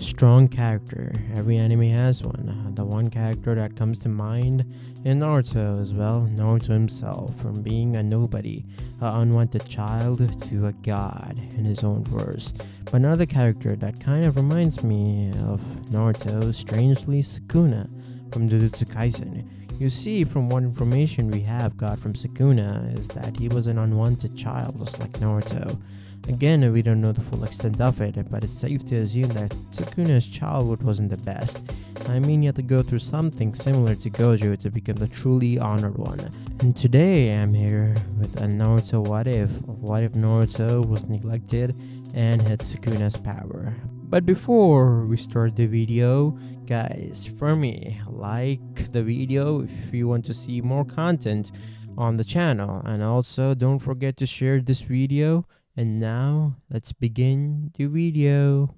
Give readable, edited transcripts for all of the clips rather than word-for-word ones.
strong character. Every anime has one. The one character that comes to mind in Naruto as well, Naruto himself, from being a nobody, an unwanted child, to a god in his own verse. But another character that kind of reminds me of Naruto, strangely, Sukuna from Jujutsu Kaisen. You see, from what information we have got from Sukuna is that he was an unwanted child just like Naruto. Again, we don't know the full extent of it, but it's safe to assume that Sukuna's childhood wasn't the best. I mean, he had to go through something similar to Gojo to become the truly honored one. And today I'm here with a Naruto what if. What if Naruto was neglected and had Sukuna's power? But before we start the video, guys, for me, like the video if you want to see more content on the channel, and also don't forget to share this video. And now, let's begin the video.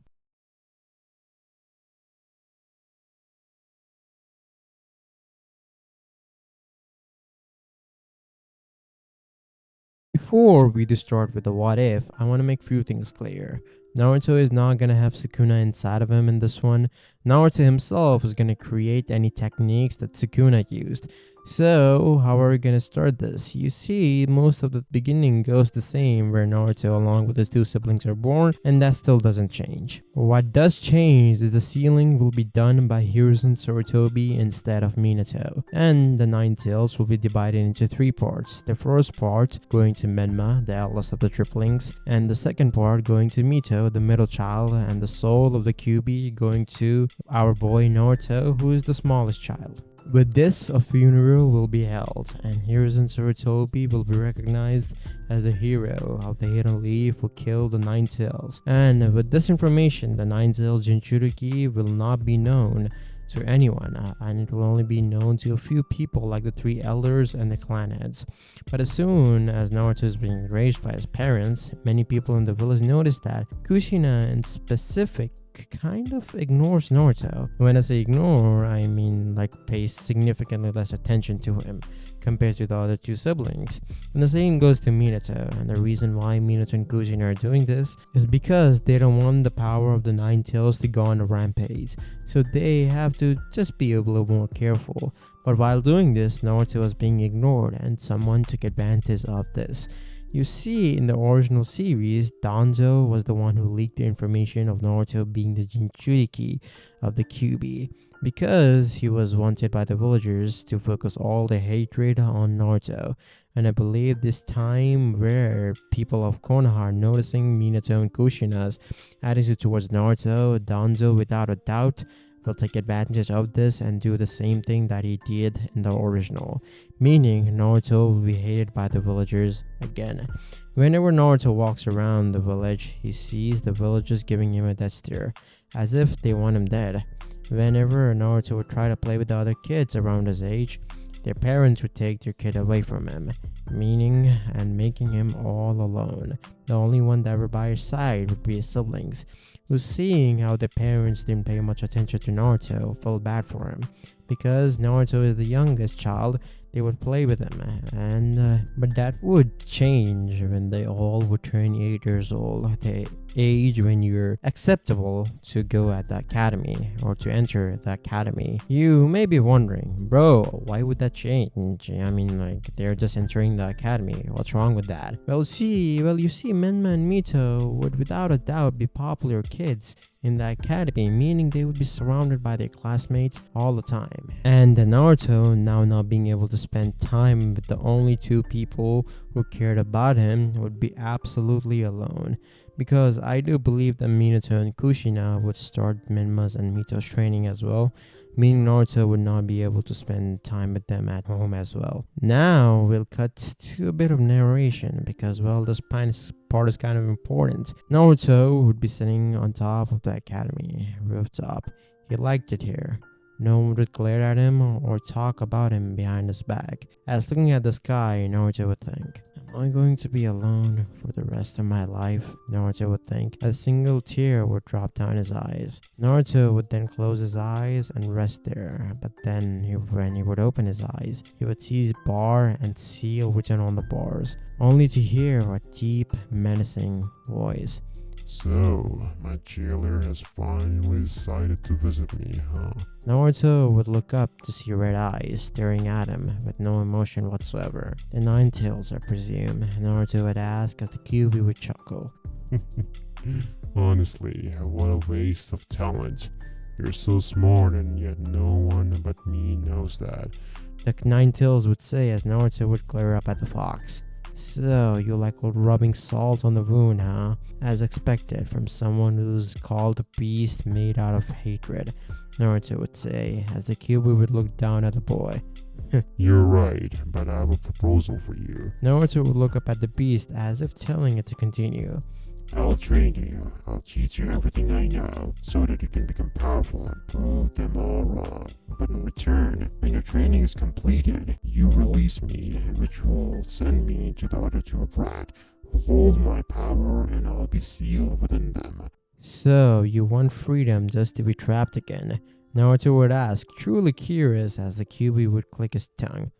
Before we do start with the what if, I want to make a few things clear. Naruto is not gonna have Sukuna inside of him in this one. Naruto himself is gonna create any techniques that Sukuna used. So, how are we gonna start this? You see, most of the beginning goes the same, where Naruto along with his two siblings are born, and that still doesn't change. What does change is the sealing will be done by Hiruzen Sarutobi instead of Minato, and the Nine Tails will be divided into three parts. The first part going to Menma, the eldest of the triplings, and the second part going to Mito, the middle child, and the soul of the Kyuubi going to our boy Naruto, who is the smallest child. With this, a funeral will be held, and Hiruzen Sarutobi will be recognized as the hero of the Hidden Leaf who killed the Nine Tails. And with this information, the Nine Tails Jinchuriki will not be known to anyone, and it will only be known to a few people like the three elders and the clan heads. But as soon as Naruto is being raised by his parents, many people in the village notice that Kushina in specific kind of ignores Naruto. When I say ignore, I mean like pays significantly less attention to him compared to the other two siblings. And the same goes to Minato, and the reason why Minato and Kushina are doing this is because they don't want the power of the Nine Tails to go on a rampage, so they have to just be a little more careful. But while doing this, Naruto was being ignored, and someone took advantage of this. You see, in the original series, Danzo was the one who leaked the information of Naruto being the Jinchuriki of the Kyuubi, because he was wanted by the villagers to focus all the hatred on Naruto. And I believe this time where people of Konoha are noticing Minato and Kushina's attitude towards Naruto, Danzo without a doubt will take advantage of this and do the same thing that he did in the original, meaning Naruto will be hated by the villagers again. Whenever Naruto walks around the village, he sees the villagers giving him a death stare, as if they want him dead. Whenever Naruto would try to play with the other kids around his age, their parents would take their kid away from him, meaning and making him all alone. The only one that were by his side would be his siblings, who, seeing how the parents didn't pay much attention to Naruto, felt bad for him. Because Naruto is the youngest child, they would play with him, but that would change when they all would turn 8 years old, the age when you're acceptable to go at the academy or to enter the academy. You may be wondering, bro, why would that change? I mean, like, they're just entering the academy. What's wrong with that? Well, you see, Menma and Mito would without a doubt be popular kids in the academy, meaning they would be surrounded by their classmates all the time. And Naruto, now not being able to spend time with the only two people who cared about him, would be absolutely alone. Because I do believe that Minato and Kushina would start Menma's and Mito's training as well, meaning Naruto would not be able to spend time with them at home as well. Now we'll cut to a bit of narration because, well, this part is kind of important. Naruto would be sitting on top of the academy rooftop. He liked it here. No one would glare at him or talk about him behind his back. As looking at the sky, Naruto would think, am I going to be alone for the rest of my life? Naruto would think. A single tear would drop down his eyes. Naruto would then close his eyes and rest there, but then when he would open his eyes, he would see his bar and seal written on the bars, only to hear a deep, menacing voice. So, my jailer has finally decided to visit me, huh? Naruto would look up to see red eyes staring at him with no emotion whatsoever. The Nine Tails, I presume, Naruto would ask as the Kyuubi would chuckle. Honestly, what a waste of talent. You're so smart and yet no one but me knows that. The Nine Tails would say as Naruto would glare up at the fox. So, you like rubbing salt on the wound, huh? As expected from someone who's called a beast made out of hatred, Naruto would say as the Kyuubi would look down at the boy. You're right, but I have a proposal for you. Naruto would look up at the beast as if telling it to continue. I'll train you. I'll teach you everything I know so that you can become powerful and prove them all wrong. But in return, when your training is completed, you release me, which will send me to the other two brat who hold my power and I'll be sealed within them. So, you want freedom just to be trapped again? Naruto would ask, truly curious as the Kyuubi would click his tongue.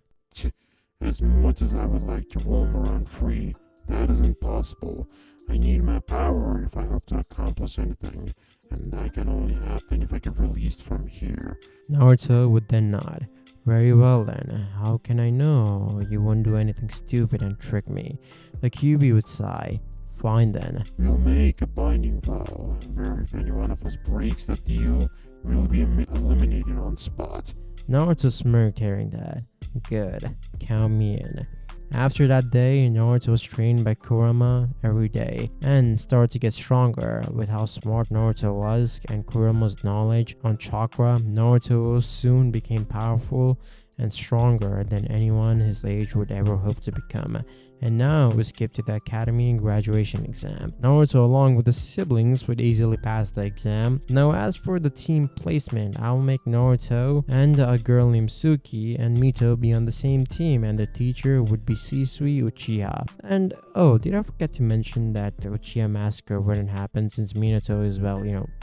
As much as I would like to roam around free, that isn't possible. I need my power if I hope to accomplish anything, and that can only happen if I get released from here. Naruto would then nod. Very well then, how can I know you won't do anything stupid and trick me? The Kyuubi would sigh. Fine then. We'll make a binding vow, where if any one of us breaks that deal, we'll be eliminated on spot. Naruto smirked hearing that. Good, count me in. After that day, Naruto was trained by Kurama every day and started to get stronger. With how smart Naruto was and Kurama's knowledge on chakra, Naruto soon became powerful and stronger than anyone his age would ever hope to become. And now we skip to the academy and graduation exam. Naruto along with his siblings would easily pass the exam. Now as for the team placement, I'll make Naruto and a girl named Suki and Mito be on the same team, and the teacher would be Shisui Uchiha. And oh, did I forget to mention that the Uchiha massacre wouldn't happen since Minato is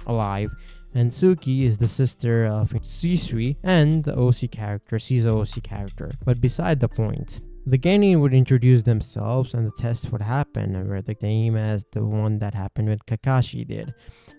alive. And Suki is the sister of Shisui and the OC character, Shizo OC character. But beside the point, the Genin would introduce themselves and the test would happen, where the same as the one that happened with Kakashi did.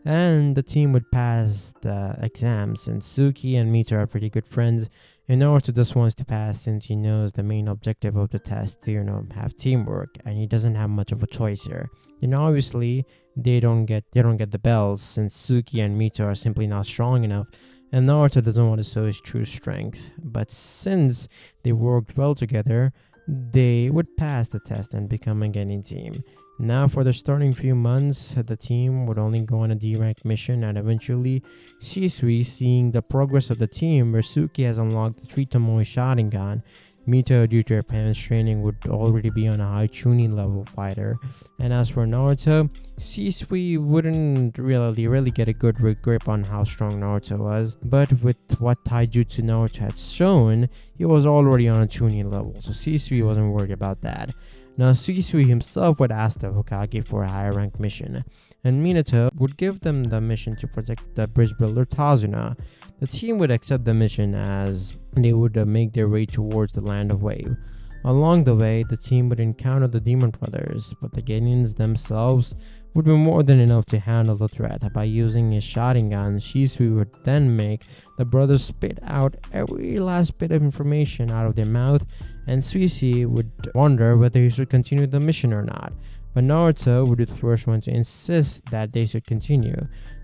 And the team would pass the exams, and Suki and Mito are pretty good friends. And Naruto just wants to pass since he knows the main objective of the test to, have teamwork, and he doesn't have much of a choice here. Obviously, they don't get the bells since Suki and Mito are simply not strong enough. And Naruto doesn't want to show his true strength. But since they worked well together, they would pass the test and become a Genin team. Now for the starting few months, the team would only go on a D-rank mission, and eventually Shisui, seeing the progress of the team where Suki has unlocked the 3 Tomoe Sharingan, Mito, due to her parents' training, would already be on a high Chunin level fighter. And as for Naruto, Shisui wouldn't really get a good grip on how strong Naruto was, but with what taijutsu Naruto had shown, he was already on a Chunin level, so Shisui wasn't worried about that. Now Shisui himself would ask the Hokage for a higher rank mission, and Minato would give them the mission to protect the bridge builder Tazuna. The team would accept the mission as they would make their way towards the land of Wave. Along the way, the team would encounter the Demon Brothers, but the Genins themselves would be more than enough to handle the threat. By using his Sharingan, Shisui would then make the brothers spit out every last bit of information out of their mouth, and Shisui would wonder whether he should continue the mission or not. But Naruto would be the first one to insist that they should continue.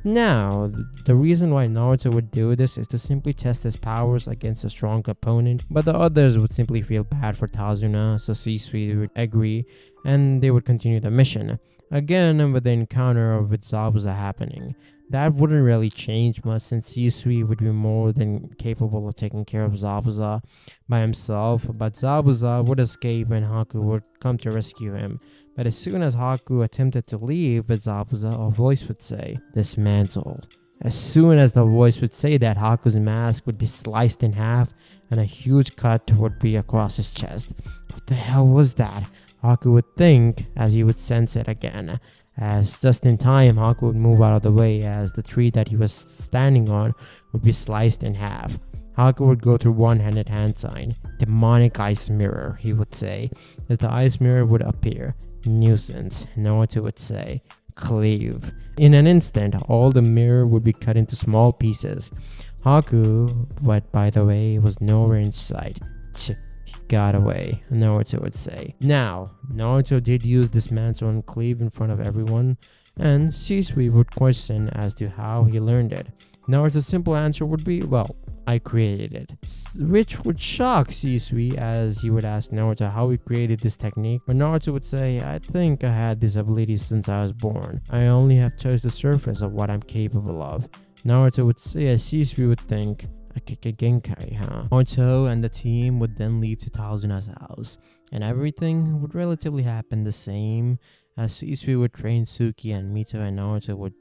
Now, the reason why Naruto would do this is to simply test his powers against a strong opponent, but the others would simply feel bad for Tazuna, so Shisui would agree, and they would continue the mission. Again, with the encounter with Zabuza happening. That wouldn't really change much since Shisui would be more than capable of taking care of Zabuza by himself, but Zabuza would escape and Haku would come to rescue him. But as soon as Haku attempted to leave with Zabuza, a voice would say, "Dismantle." As soon as the voice would say that, Haku's mask would be sliced in half and a huge cut would be across his chest. What the hell was that? Haku would think as he would sense it again. As just in time, Haku would move out of the way as the tree that he was standing on would be sliced in half. Haku would go through one-handed hand sign. "Demonic ice mirror," he would say, as the ice mirror would appear. "Nuisance," Naruto would say. cleave. In an instant, all the mirror would be cut into small pieces. Haku, but by the way, was nowhere in sight. He got away, Naruto would say. Now, Naruto did use this mantle and cleave in front of everyone, and Shisui would question as to how he learned it. Naruto's simple answer would be, well, I created it. Which would shock Shisui as he would ask Naruto how he created this technique, but Naruto would say, I think I had this ability since I was born. I only have touched the surface of what I'm capable of. Naruto would say as Shisui would think, Akike Genkai, huh? Naruto and the team would then leave to Tazuna's house, and everything would relatively happen the same as Shisui would train Suki and Mito and Naruto would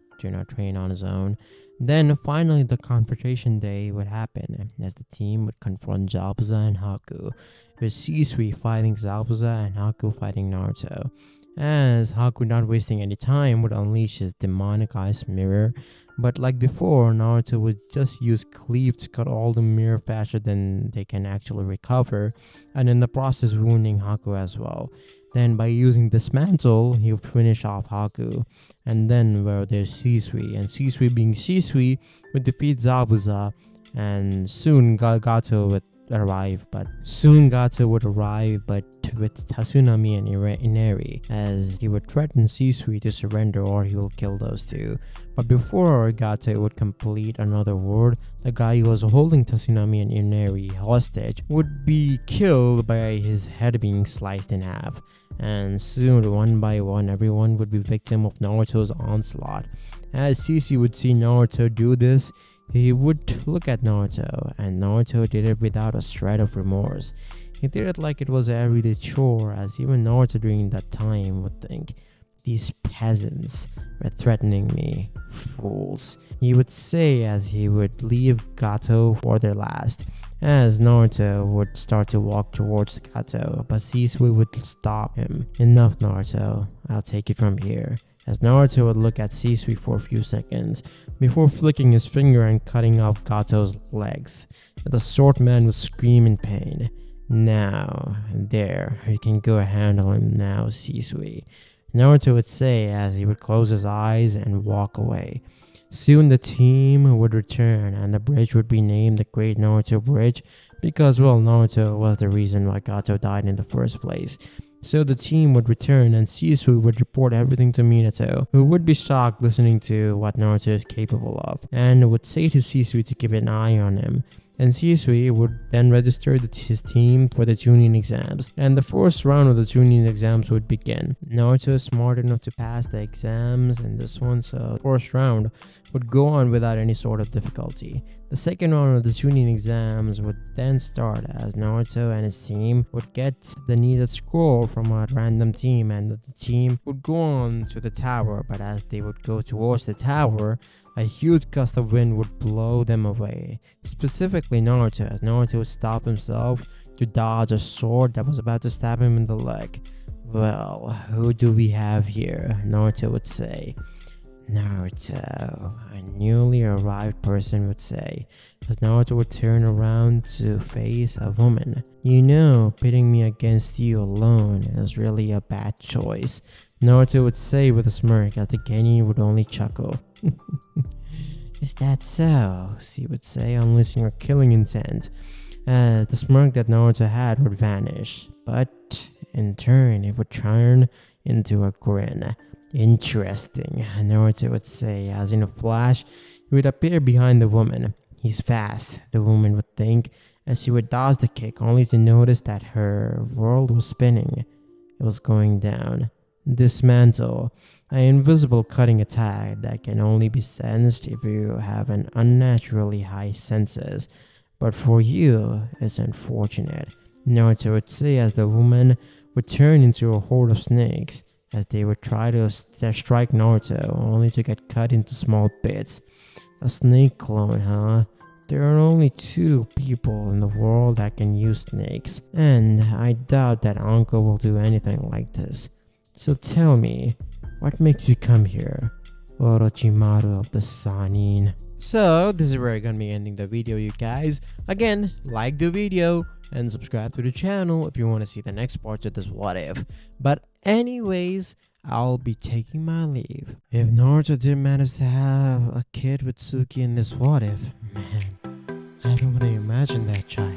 train on his own. Then finally the confrontation day would happen as the team would confront Zabuza and Haku, with Shisui fighting Zabuza and Haku fighting Naruto. As Haku, not wasting any time, would unleash his demonic ice mirror, but like before, Naruto would just use cleave to cut all the mirror faster than they can actually recover, and in the process wounding Haku as well. Then by using this mantle, he would finish off Haku. And then there's Shisui, and Shisui being Shisui would defeat Zabuza, and soon Gato would arrive, but with Tsunami and Inari, as he would threaten Shisui to surrender or he will kill those two. But before Gato would complete another word, the guy who was holding Tsunami and Inari hostage would be killed by his head being sliced in half. And soon, one by one, everyone would be victim of Naruto's onslaught. As Shisui would see Naruto do this, he would look at Naruto, and Naruto did it without a shred of remorse. He did it like it was a everyday chore, as even Naruto during that time would think, these peasants were threatening me, fools. He would say as he would leave Gato for their last. As Naruto would start to walk towards Gato, but Shisui would stop him. Enough, Naruto, I'll take it from here. As Naruto would look at Shisui for a few seconds, before flicking his finger and cutting off Gato's legs. The short man would scream in pain. Now, there, you can go handle him now, Shisui. Naruto would say as he would close his eyes and walk away. Soon the team would return and the bridge would be named the Great Naruto Bridge because, well, Naruto was the reason why Gato died in the first place. So the team would return and Shisui would report everything to Minato, who would be shocked listening to what Naruto is capable of, and would say to Shisui to keep an eye on him. And Shisui would then register his team for the Chunin exams, and the first round of the Chunin exams would begin. Naruto is smart enough to pass the exams in this one, so the first round would go on without any sort of difficulty. The second round of the Chunin exams would then start as Naruto and his team would get the needed scroll from a random team, and the team would go on to the tower, but as they would go towards the tower, a huge gust of wind would blow them away. Specifically Naruto, as Naruto would stop himself to dodge a sword that was about to stab him in the leg. Well, who do we have here? Naruto would say. Naruto, a newly arrived person would say, as Naruto would turn around to face a woman. You know, pitting me against you alone is really a bad choice. Naruto would say with a smirk as the Genin would only chuckle. Is that so? She would say, unleashing her killing intent. The smirk that Naruto had would vanish, but in turn it would turn into a grin. Interesting, Naruto would say, as in a flash, he would appear behind the woman. He's fast, the woman would think, as she would dodge the kick, only to notice that her world was spinning. It was going down. Dismantle, an invisible cutting attack that can only be sensed if you have an unnaturally high senses. But for you, it's unfortunate, Naruto would say as the woman would turn into a horde of snakes, as they would try to strike Naruto, only to get cut into small bits. A snake clone, huh? There are only 2 people in the world that can use snakes, and I doubt that Anko will do anything like this. So tell me, what makes you come here? Orochimaru of the Sanin. So, this is where I'm gonna be ending the video, you guys. Again, like the video and subscribe to the channel if you want to see the next part of this what if. But anyways, I'll be taking my leave. If Naruto did manage to have a kid with Suki in this what if, man, I don't want to imagine that child.